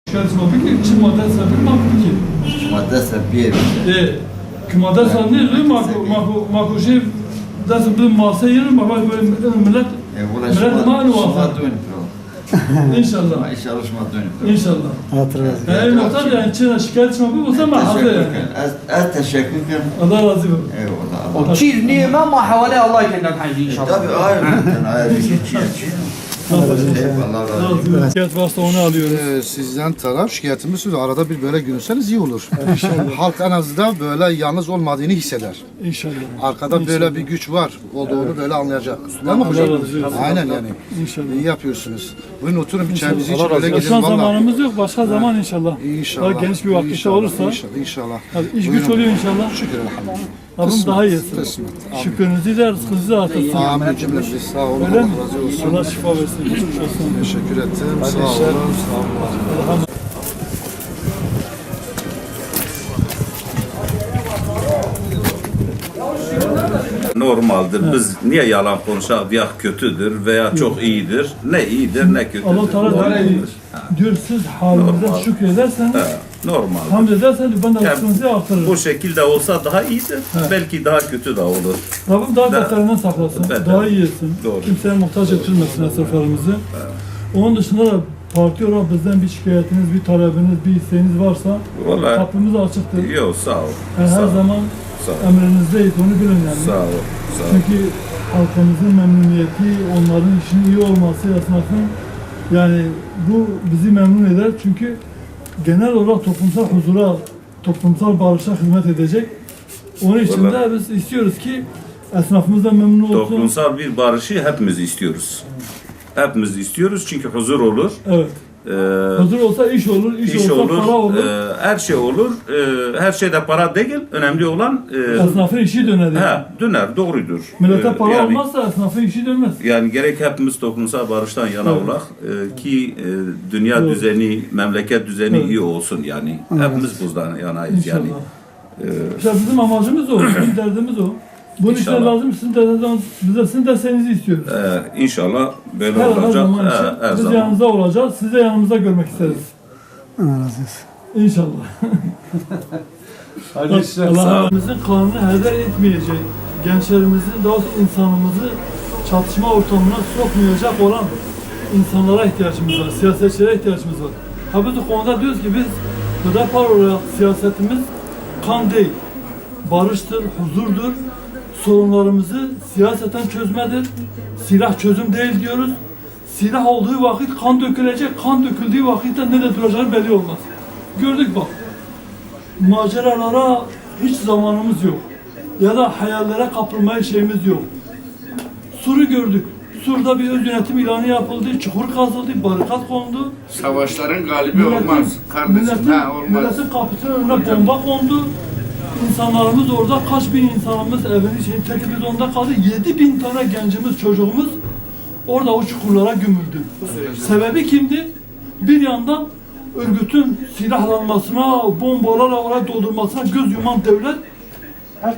Şikayetçi peki çi madde sabır mı ki? Madde sabir. Ki madde sabır ne diyor? Mako şey ders bir masa yerim baba böyle millet millet manu var. İnşallah. İnşallah şmadun. İnşallah. Hatırladım. Yani muhtar yani çi şikayetçi mi bu zaman hazır. Az teşekkür ederim. Allah razı olsun. Eyvallah. وتشيل نيمة ما حوالي الله يكلم حاجي ان شاء الله. Tabii hayır. Hayır. Eyvallah razı olsun. Şikayet varsa onu alıyoruz. Sizden taraf şikayetimiz şu, arada bir böyle görünseniz iyi olur. Halk en azından böyle yalnız olmadığını hisseder. İnşallah. Arkada böyle bir güç var olduğunu böyle anlayacak. Değil mi hocam? Allah razı olsun. Aynen yani. İnşallah. İyi yapıyorsunuz. Buyurun oturun bir çayımızı için böyle Şu gidelim an valla. zamanımız yok. Başka zaman inşallah. İnşallah. Daha geniş bir vakitte İnşallah, olursa. İnşallah. Hadi iş güç Buyurun. oluyor inşallah. Şükür elhamdülillah. Rabbim daha iyi etsin. Kısmet. Amin. Şükrünüzü de rızkınızı da artırsın. Amin cümlesi. Sağ olun. Öyle mi? Allah razı olsun. Allah şifa versin. Geçmiş olsun. Teşekkür ettim. Sağ olun. Sağ olun. Normaldir. Biz niye yalan konuşalım? Ya kötüdür veya çok iyidir. Ne iyidir ne kötüdür. Allah Teala Normaldir. da diyor siz halinize Normal. şükrederseniz, Normal. hamd ederseniz ben de rızkınızı artırırım. Bu şekilde olsa daha iyidir. Belki daha kötü de olur. Rabbim daha beterinden saklasın. Beter. Daha iyi etsin. Doğru. Kimseye muhtaç ettirmesin esnaflarımızı. Onun dışında da parti olarak bizden bir şikayetiniz, bir talebiniz, bir isteğiniz varsa Vallahi kapımız açıktır. yok sağ ol. Her Sağ ol. zaman Sağ ol. emrinizdeyiz, onu bilin yani. Sağ ol. Sağ ol. Çünkü halkımızın memnuniyeti, onların işinin iyi olması, esnafın yani bu bizi memnun eder. Çünkü genel olarak toplumsal huzura, toplumsal barışa hizmet edecek. Onun için de Vallahi. biz istiyoruz ki esnafımız da memnun olsun. Toplumsal bir barışı hepimiz istiyoruz. Hepimiz istiyoruz çünkü huzur olur. Evet. Huzur olsa iş olur, iş İş olsa olur, para olur. her şey olur. Her şeyde para değil. Önemli olan Esnafın işi döner. Yani. döner, doğrudur. Millete para Yani- olmazsa esnafın işi dönmez. Yani gerek hepimiz toplumsal barıştan yana Evet. olak ki dünya Evet. düzeni, memleket düzeni Evet. iyi olsun yani. Hepimiz bundan yanayız İnşallah. yani. İşte bizim amacımız o, bizim derdimiz o. Bunun için İnşallah. lazım sizin derdiniz, bize sizin desteğinizi istiyoruz. İnşallah böyle Her olacak. zaman için Her biz zaman. yanınızda olacağız, sizi de yanımızda görmek isteriz. Allah razı olsun. İnşallah. Allah'ımızın kanını heder etmeyecek, gençlerimizin, daha doğrusu insanımızı çatışma ortamına sokmayacak olan insanlara ihtiyacımız var, siyasetçilere ihtiyacımız var. Ha biz bu konuda diyoruz ki biz Hüdapar olarak siyasetimiz kan değil, barıştır, huzurdur. Sorunlarımızı siyaseten çözmedir. Silah çözüm değil diyoruz. Silah olduğu vakit kan dökülecek, kan döküldüğü vakitte ne duracağı belli olmaz. Gördük bak. Maceralara hiç zamanımız yok. Ya da hayallere kapılmaya şeyimiz yok. Sur'u gördük. Sur'da bir öz yönetim ilanı yapıldı, çukur kazıldı, barikat kondu. Savaşların galibi olmaz kardeşim. Ha, olmaz. Milletin kapısının önüne bomba kondu. İnsanlarımız orada, kaç bin insanımız evinin televizyon kaldı. 7.000 tane gencimiz, çocuğumuz orada o çukurlara gömüldü. Sebebi kimdi? Bir yandan örgütün silahlanmasına, bombalarla oraya doldurmasına göz yuman devlet,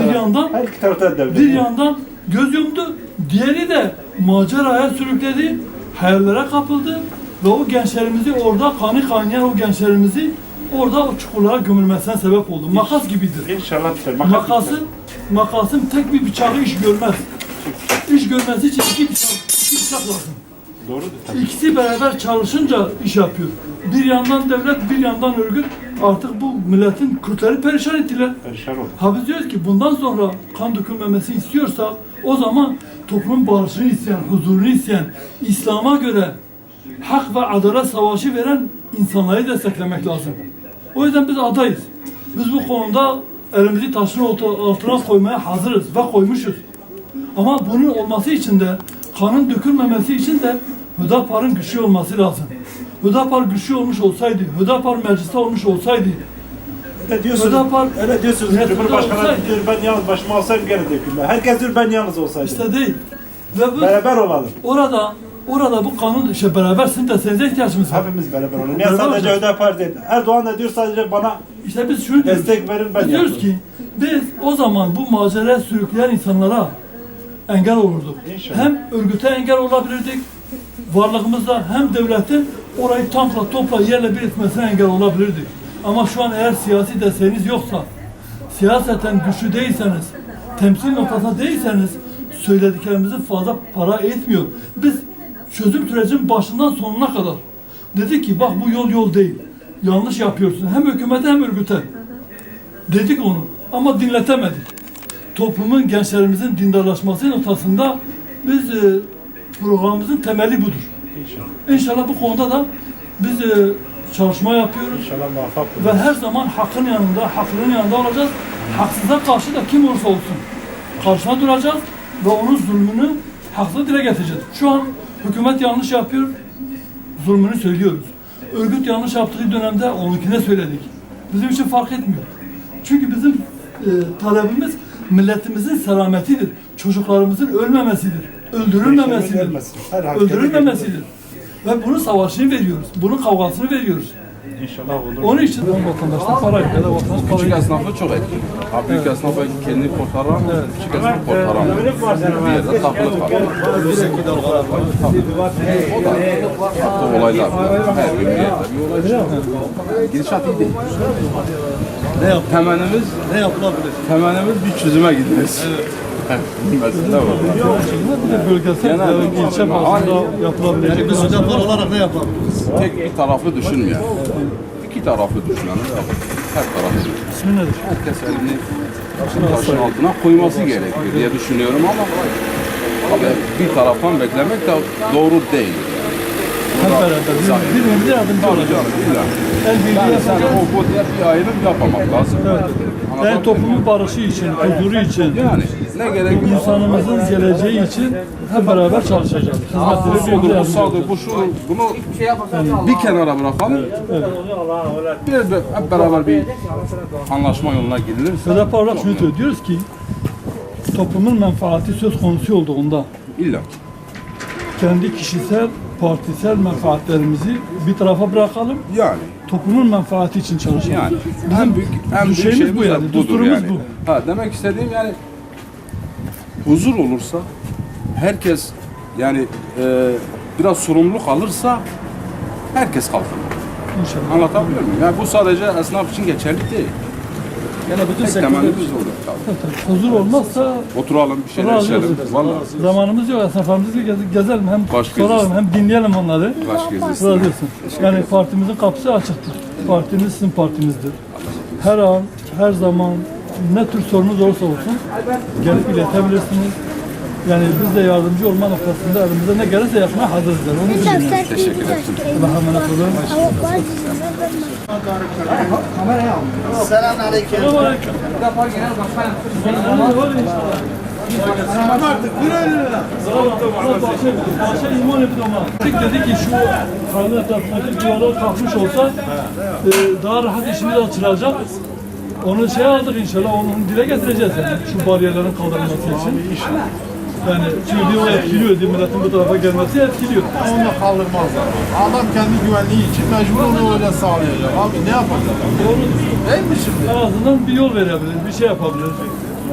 bir yandan Her iki tarafta devlet. bir yandan göz yumdu, diğeri de maceraya sürükledi, hayallere kapıldı ve o gençlerimizi orada kanı kaynayan o gençlerimizi orada o çukurlara gömülmesine sebep oldu. Makas gibidir. İnşallah biter. Makasın tek bir bıçağı iş görmez. İş görmesi için iki bıçak lazım. Doğrudur. İkisi beraber çalışınca iş yapıyor. Bir yandan devlet, bir yandan örgüt artık bu milletin Kürtleri perişan ettiler. Perişan oldu. Ha biz diyoruz ki bundan sonra kan dökülmemesi istiyorsak o zaman toplumun barışını isteyen, huzurunu isteyen, İslam'a göre hak ve adalet savaşı veren insanları desteklemek lazım. O yüzden biz adayız. Biz bu konuda elimizi taşın altına koymaya hazırız ve koymuşuz. Ama bunun olması için de, kanın dökülmemesi için de Hüdapar'ın güçlü olması lazım. Hüdapar güçlü olmuş olsaydı, Hüdapar mecliste olmuş olsaydı, Öyle diyorsunuz. Hüdapar- Öyle diyorsunuz. Hüdapar Cumhurbaşkanı olsaydı- diyor ben yalnız başıma olsaydım gene dökülme. Herkes diyor ben yalnız olsaydım. işte değil. Ve bu, Beraber olalım. orada bu kanun işte beraber sizin desteğinize ihtiyacımız var. Hepimiz beraber olalım. Ya Beraber sadece olacağız. Hüdapar değil. Erdoğan da diyor sadece bana İşte biz şunu diyoruz. destek verin ben Biz diyoruz yapayım. ki biz o zaman bu maceraya sürükleyen insanlara engel olurduk. İnşallah. Hem örgüte engel olabilirdik varlığımızda hem devletin orayı tankla topla yerle bir etmesine engel olabilirdik. Ama şu an eğer siyasi desteğiniz yoksa, siyaseten güçlü değilseniz, temsil noktasında değilseniz söylediklerimizin fazla para etmiyor. Biz çözüm sürecinin başından sonuna kadar dedik ki bak bu yol değil. Yanlış yapıyorsun. Hem hükümete hem örgüte. Dedik onu. Ama dinletemedik. Toplumun, gençlerimizin dindarlaşması noktasında biz programımızın temeli budur. İnşallah bu konuda da biz çalışma yapıyoruz. İnşallah muvaffak olur. Ve her zaman hakkın yanında, haklının yanında olacağız. Haksıza karşı da kim olursa olsun karşına duracağız ve onun zulmünü haksız dile getireceğiz. Şu an hükümet yanlış yapıyor, zulmünü söylüyoruz. Örgüt yanlış yaptığı dönemde onunkine söyledik. Bizim için fark etmiyor. Çünkü bizim talebimiz milletimizin selametidir. Çocuklarımızın ölmemesidir. Öldürülmemesidir. Ölmesin. Her hak Öldürülmemesidir. Ve bunun savaşını veriyoruz. Bunun kavgasını veriyoruz. İnşallah olur. Onun için vatandaşlar parayla da vatandaş Küçük parayla. esnafı çok etkili. Ha, büyük esnaf kendini kurtaran, küçük esnaf kurtaran. Ömrük var senin. Bir yerde takılıp kalıyor. O da farklı olaylar. Her gün bir yerde bir olay çıkıyor. Gidişat iyi değil. Temennimiz bir çözüme gideriz. Mesela var. Bir de bölgesel ilçe bazında yapılabilecek bir Sıcaklar olarak ne yapabiliriz? Tek bir tarafı düşünmeyen, iki tarafı düşünen, her tarafı düşünen. ismi nedir? Herkes elini taşın altına koyması gerekiyor diye düşünüyorum ama abi bir taraftan beklemek de doğru değil. Hep beraber birbirimize yardımcı Tabii olacağız. canım, illa. El birliği Yani sen yapacağız. o diye bir ayrım yapmamak lazım. El toplumun barışı için, huzuru için, Yani ne gerek insanımızın geleceği için hep beraber çalışacağız. Hizmetleri Sodur, birbirine bu sağdır, bu şu, bunu bir kenara bırakalım. Hep beraber bir anlaşma yoluna gidilirse Sedat Parlak şunu söylüyor, diyoruz ki toplumun menfaati söz konusu olduğunda illa kendi kişisel, partisel menfaatlerimizi bir tarafa bırakalım. yani Toplumun menfaati için çalışalım. yani Bizim en büyük şeyimiz şeyimiz bu de yani, budur düsturumuz yani. bu. Ha, demek istediğim yani huzur olursa herkes yani biraz sorumluluk alırsa herkes kalkar. İnşallah. Anlatabiliyor muyum? Yani bu sadece esnaf için geçerli değil. Yani bütün Tek sektörler temennimiz olur. Tabii. Huzur olmazsa Oturalım bir şeyler razı içelim. oluruz. Vallahi zamanımız yok. Esnaflarımızı gezelim, hem Baş soralım, gezisi. hem dinleyelim onları. baş gezisi. Razı olsun. Yani partimizin kapısı açıktır. Partimiz sizin partimizdir. Her an, her zaman ne tür sorunuz olursa olsun gelip iletebilirsiniz. Yani biz de yardımcı olma noktasında elimizde ne gelirse yapmaya hazırız. Onu bilin. Teşekkür ederim. Allah'a emanet olun. Selamünaleyküm. Selamünaleyküm. Başa iman edin ama. Dedi ki şu kanun etrafındaki duvarlar kalkmış olsa daha rahat işimiz açılacak. Onu aldık inşallah, onu dile getireceğiz yani şu bariyerlerin kaldırılması için. Yani çünkü o etkiliyor, milletin bu tarafa gelmesi etkiliyor. Onu da kaldırmazlar. Adam kendi güvenliği için mecbur onu öyle sağlayacak. Abi ne yapacak? Değil mi şimdi? En azından bir yol verebilir, bir şey yapabilir.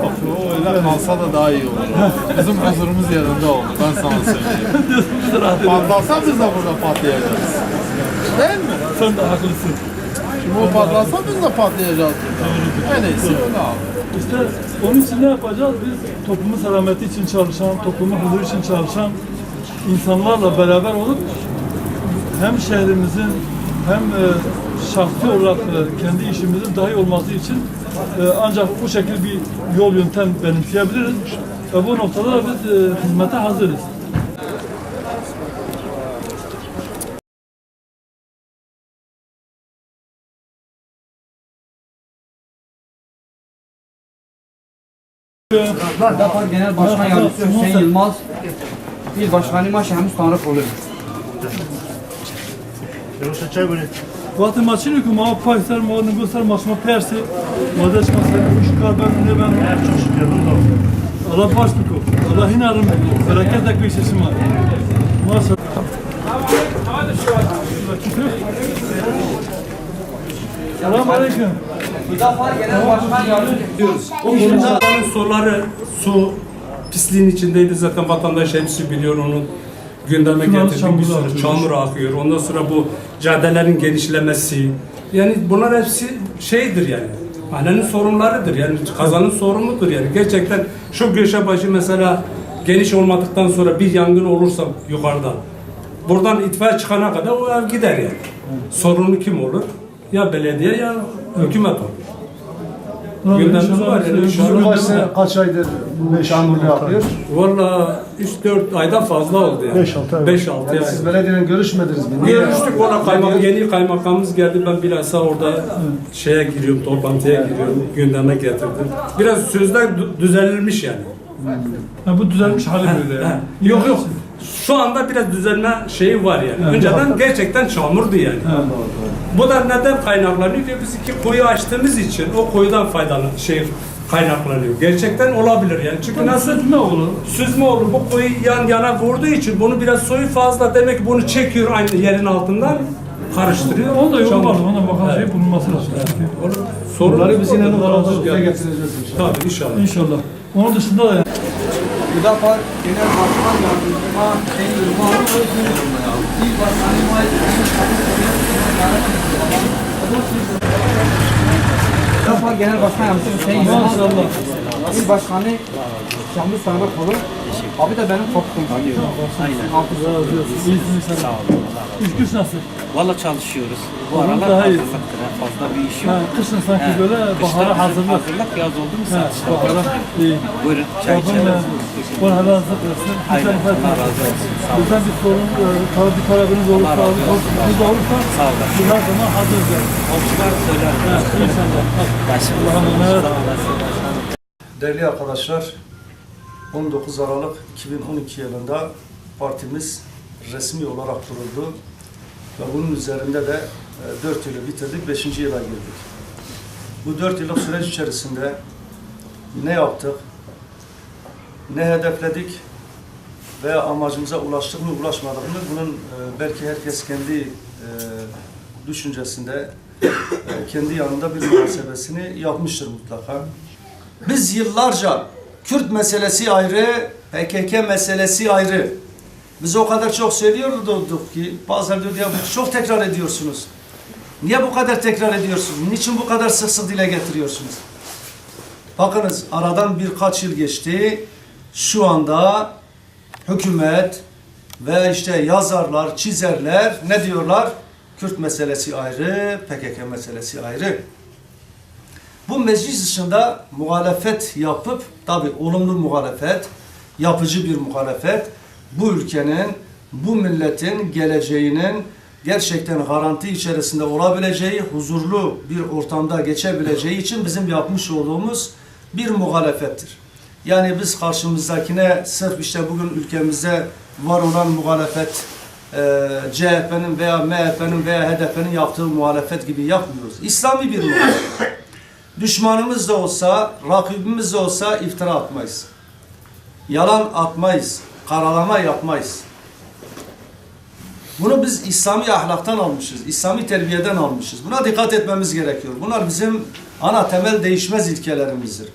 O öyle kalsa da daha iyi olur. Bizim huzurumuz yerinde oldu. Ben sana söyleyeyim. Patlasa biz de burada patlayacağız. Değil mi? Sen de haklısın. Şimdi o patlasa biz de patlayacağız. En iyisi öyle abi. İşte onun için ne yapacağız? Biz toplumun selameti için çalışan, toplumun huzuru için çalışan insanlarla beraber olup hem şehrimizin hem şahsi olarak kendi işimizin daha iyi olması için ancak bu şekilde bir yol yöntem benimseyebiliriz. Ve bu noktada da biz hizmete hazırız. Dafar Genel Başkan Yardımcısı Hüseyin Yılmaz, İl Başkanı Maşe Hamuz Tanrıkoğlu. Vaqti maçını ki ma paysar ma negosar maçma persi madem mesela şu kadar ne ben çok şükür Allah baş tuko Allah hinarım bereket de kıyışım var maşallah. Selamünaleyküm. Dafar Genel Başkan Yardımcısı. Bunların soruları su pisliğin içindeydi zaten vatandaş hepsi biliyor onun. gündeme Çamur getirdiğim bir sürü akıyor. çamur akıyor. Ondan sonra bu caddelerin genişlemesi. Yani bunlar hepsi şeydir yani. Mahallenin sorunlarıdır yani, kazanın sorunudur yani. Gerçekten şu Gölşebaşı mesela geniş olmadıktan sonra bir yangın olursa yukarıda, buradan itfaiye çıkana kadar o ev gider yani. Sorunu kim olur? Ya belediye ya hükümet olur. Gündemimiz var yani inşallah. Kaç aydır bu çamurlu yapıyor? Valla 3-4 aydan fazla oldu yani. 5-6 ay. Siz belediyeyle görüşmediniz mi? Görüştük, ona yeni kaymakamımız geldi, ben bilhassa orada şeye giriyorum, toplantıya giriyorum, gündeme getirdim. Biraz sözler düzelilmiş yani. Ha, bu düzelmiş hali böyle yani. Yok yok, şu anda biraz düzelme şeyi var yani. Önceden gerçekten çamurdu yani. Bu da neden kaynaklanıyor? Ve biz iki kuyu açtığımız için o kuyudan kaynaklanıyor. Gerçekten olabilir yani. Çünkü nasıl Ne olur? süzme olur. Bu kuyu yan yana vurduğu için bunu biraz suyu fazla, demek ki bunu çekiyor aynı yerin altından, karıştırıyor. Onu da yolu Çamur. var. Ona bakan şey bulunması lazım. Sorunları biz yine Buraya getireceğiz inşallah. Tabii inşallah. İnşallah. Onun dışında da Hüdapar Genel Başkan Yardımcıma Sayın Yılmaz, İl Başkanıma Hüdapar Genel Başkan Yardımcısı Sayın Yılmaz, İl Başkanı Şamlı Sarımak olur. Abi de benim koptum. Aynen. iyisiniz sen. Sağ olun. İş güç nasıl? Valla çalışıyoruz. Bu Daha aralar iyi. hazırlıktır. Fazla bir iş yok. Ha, kışın sanki He. böyle Kışta bahara hazırlık. Hazırlık, yaz oldu mu Ha, satışta. bahara iyi. Buyurun çay Bakın içelim. bu hala hazırlık versin. Aynen. Allah razı olsun. Sağ olun. Bizden bir sorun, bir talebiniz olursa, Allah razı olsun. biz olursa Sağ olun. biz her zaman hazırız yani. Komşular söyler. Ha, İnşallah. Allah'ım emanet. Değerli arkadaşlar, 19 Aralık 2012 yılında partimiz resmi olarak kuruldu ve bunun üzerinde de 4 yılı bitirdik, 5. yıla girdik. Bu 4 yıllık süreç içerisinde ne yaptık, ne hedefledik veya amacımıza ulaştık mı ulaşmadık mı, bunun belki herkes kendi düşüncesinde, kendi yanında bir muhasebesini yapmıştır mutlaka. Biz yıllarca Kürt meselesi ayrı, PKK meselesi ayrı. Biz o kadar çok söylüyorduk ki bazıları diyor ya çok tekrar ediyorsunuz. Niye bu kadar tekrar ediyorsunuz? Niçin bu kadar sık sık dile getiriyorsunuz? Bakınız aradan birkaç yıl geçti. Şu anda hükümet ve işte yazarlar, çizerler ne diyorlar? Kürt meselesi ayrı, PKK meselesi ayrı. Bu meclis dışında muhalefet yapıp, tabi olumlu muhalefet, yapıcı bir muhalefet, bu ülkenin, bu milletin geleceğinin gerçekten garanti içerisinde olabileceği, huzurlu bir ortamda geçebileceği için bizim yapmış olduğumuz bir muhalefettir. Yani biz karşımızdakine sırf işte bugün ülkemizde var olan muhalefet, CHP'nin veya MHP'nin veya HDP'nin yaptığı muhalefet gibi yapmıyoruz. İslami bir muhalefet. Düşmanımız da olsa, rakibimiz de olsa iftira atmayız. Yalan atmayız, karalama yapmayız. Bunu biz İslami ahlaktan almışız, İslami terbiyeden almışız. Buna dikkat etmemiz gerekiyor. Bunlar bizim ana temel değişmez ilkelerimizdir.